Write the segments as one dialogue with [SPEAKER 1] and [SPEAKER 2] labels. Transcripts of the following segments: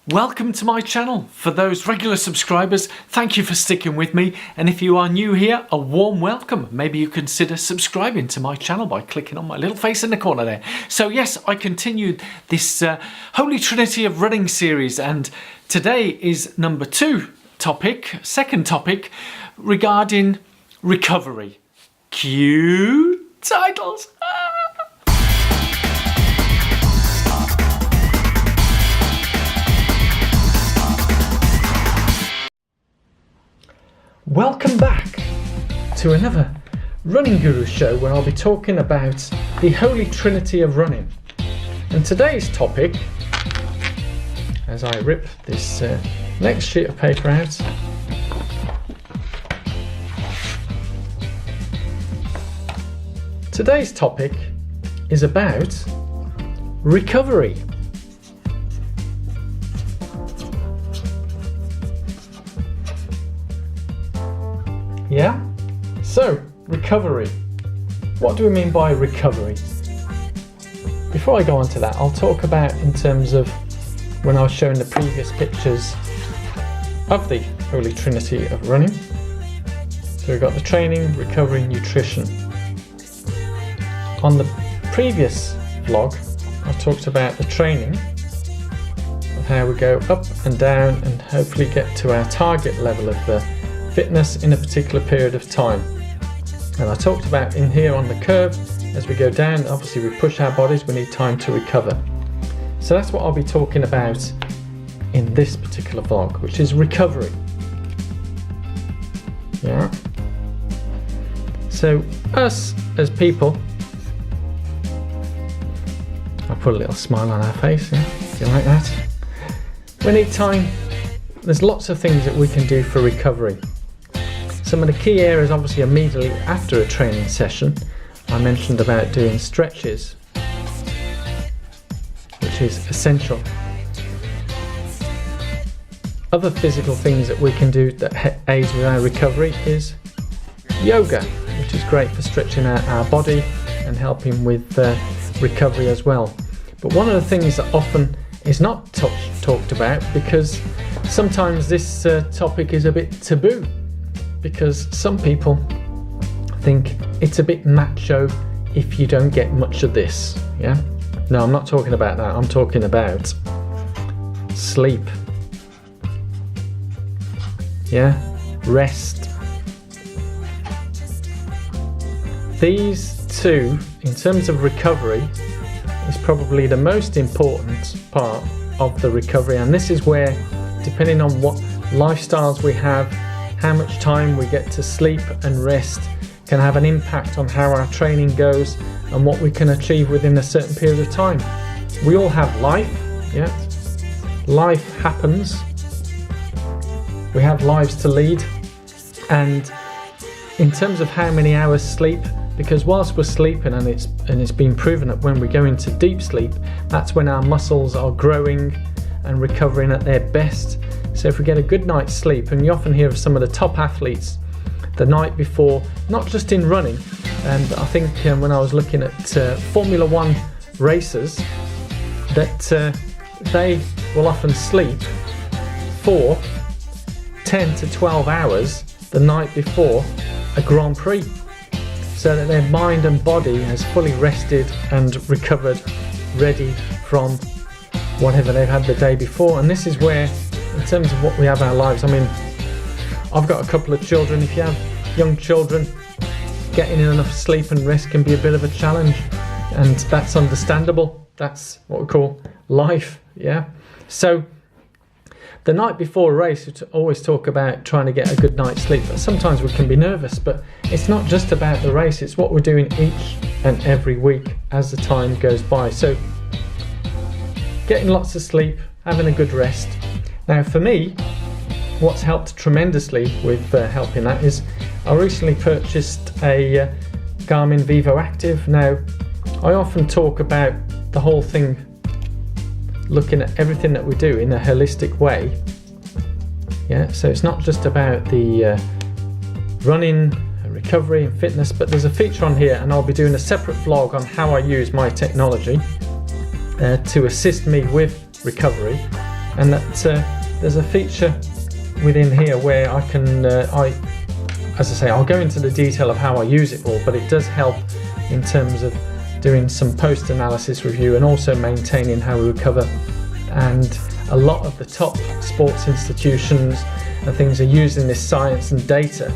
[SPEAKER 1] Welcome to my channel. For those regular subscribers, thank you for sticking with me, and if you are new here, a warm welcome. Maybe you consider subscribing to my channel by clicking on my little face in the corner there. So yes, I continued this Holy Trinity of Running series, and today is number second topic regarding recovery. Cue titles. Welcome back to another Running Guru show where I'll be talking about the Holy Trinity of running. And today's topic, as I rip this next sheet of paper out, today's topic is about recovery. Yeah? So, recovery. What do we mean by recovery? Before I go on to that, I'll talk about in terms of when I was showing the previous pictures of the Holy Trinity of running. So we've got the training, recovery, nutrition. On the previous vlog, I talked about the training, of how we go up and down and hopefully get to our target level of the fitness in a particular period of time. And I talked about in here on the curve, as we go down, obviously we push our bodies, we need time to recover. So that's what I'll be talking about in this particular vlog, which is recovery. Yeah. So us as people, I'll put a little smile on our face, yeah, if you like that. We need time. There's lots of things that we can do for recovery. Some of the key areas, obviously immediately after a training session, I mentioned about doing stretches, which is essential. Other physical things that we can do that aids with our recovery is yoga, which is great for stretching our body and helping with recovery as well. But one of the things that often is not talked about, because sometimes this topic is a bit taboo, because some people think it's a bit macho if you don't get much of this. Yeah? No, I'm not talking about that. I'm talking about sleep. Yeah? Rest. These two, in terms of recovery, is probably the most important part of the recovery, and this is where, depending on what lifestyles we have, how much time we get to sleep and rest can have an impact on how our training goes and what we can achieve within a certain period of time. We all have life, yeah? Life happens. We have lives to lead, and in terms of how many hours sleep, because whilst we're sleeping, and it's been proven that when we go into deep sleep, that's when our muscles are growing and recovering at their best. So if we get a good night's sleep, and you often hear of some of the top athletes the night before, not just in running, and I think when I was looking at Formula 1 races, that they will often sleep for 10 to 12 hours the night before a Grand Prix, so that their mind and body has fully rested and recovered, ready from whatever they've had the day before. And this is where, in terms of what we have our lives, I mean, I've got a couple of children. If you have young children, getting enough sleep and rest can be a bit of a challenge, and that's understandable. That's what we call life, yeah? So the night before a race, we always talk about trying to get a good night's sleep, but sometimes we can be nervous. But it's not just about the race, it's what we're doing each and every week as the time goes by. So getting lots of sleep, having a good rest. Now for me, what's helped tremendously with helping that is I recently purchased a Garmin Vivo Active. Now I often talk about the whole thing, looking at everything that we do in a holistic way. Yeah, so it's not just about the running, recovery and fitness, but there's a feature on here, and I'll be doing a separate vlog on how I use my technology to assist me with recovery and that there's a feature within here where I can, as I say, I'll go into the detail of how I use it all, but it does help in terms of doing some post-analysis review and also maintaining how we recover. And a lot of the top sports institutions and things are using this science and data.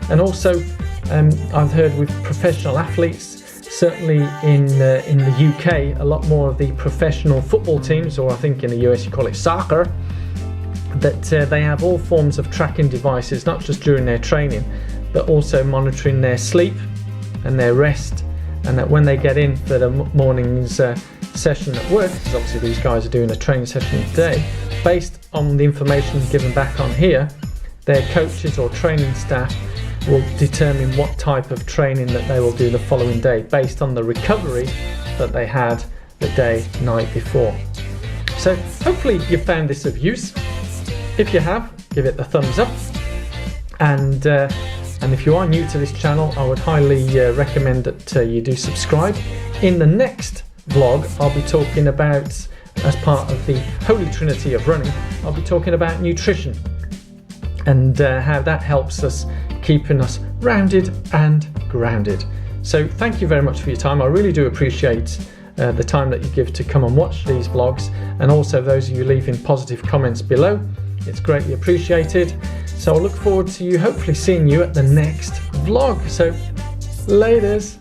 [SPEAKER 1] And also I've heard with professional athletes, certainly in the UK, a lot more of the professional football teams, or I think in the US you call it soccer, that they have all forms of tracking devices, not just during their training, but also monitoring their sleep and their rest, and that when they get in for the morning's session at work, because obviously these guys are doing a training session today, based on the information given back on here, their coaches or training staff will determine what type of training that they will do the following day based on the recovery that they had the night before. So hopefully you found this of use. If you have, give it the thumbs up, and if you are new to this channel, I would highly recommend that you do subscribe. In the next vlog, I'll be talking about, as part of the Holy Trinity of running, I'll be talking about nutrition and how that helps us, keeping us rounded and grounded. So thank you very much for your time. I really do appreciate the time that you give to come and watch these vlogs, and also those of you leaving positive comments below. It's greatly appreciated. So I look forward to you hopefully seeing you at the next vlog. So laters.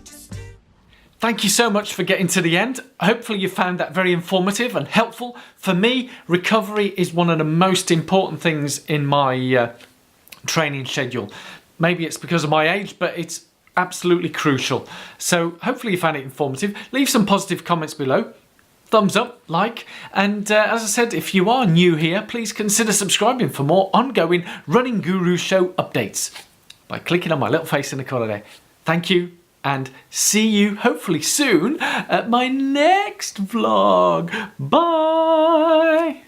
[SPEAKER 1] Thank you so much for getting to the end. Hopefully you found that very informative and helpful. For me, recovery is one of the most important things in my training schedule. Maybe it's because of my age, but it's absolutely crucial. So hopefully you found it informative. Leave some positive comments below. Thumbs up, like, and as I said, if you are new here, please consider subscribing for more ongoing Running Guru Show updates by clicking on my little face in the corner there. Thank you, and see you hopefully soon at my next vlog. Bye!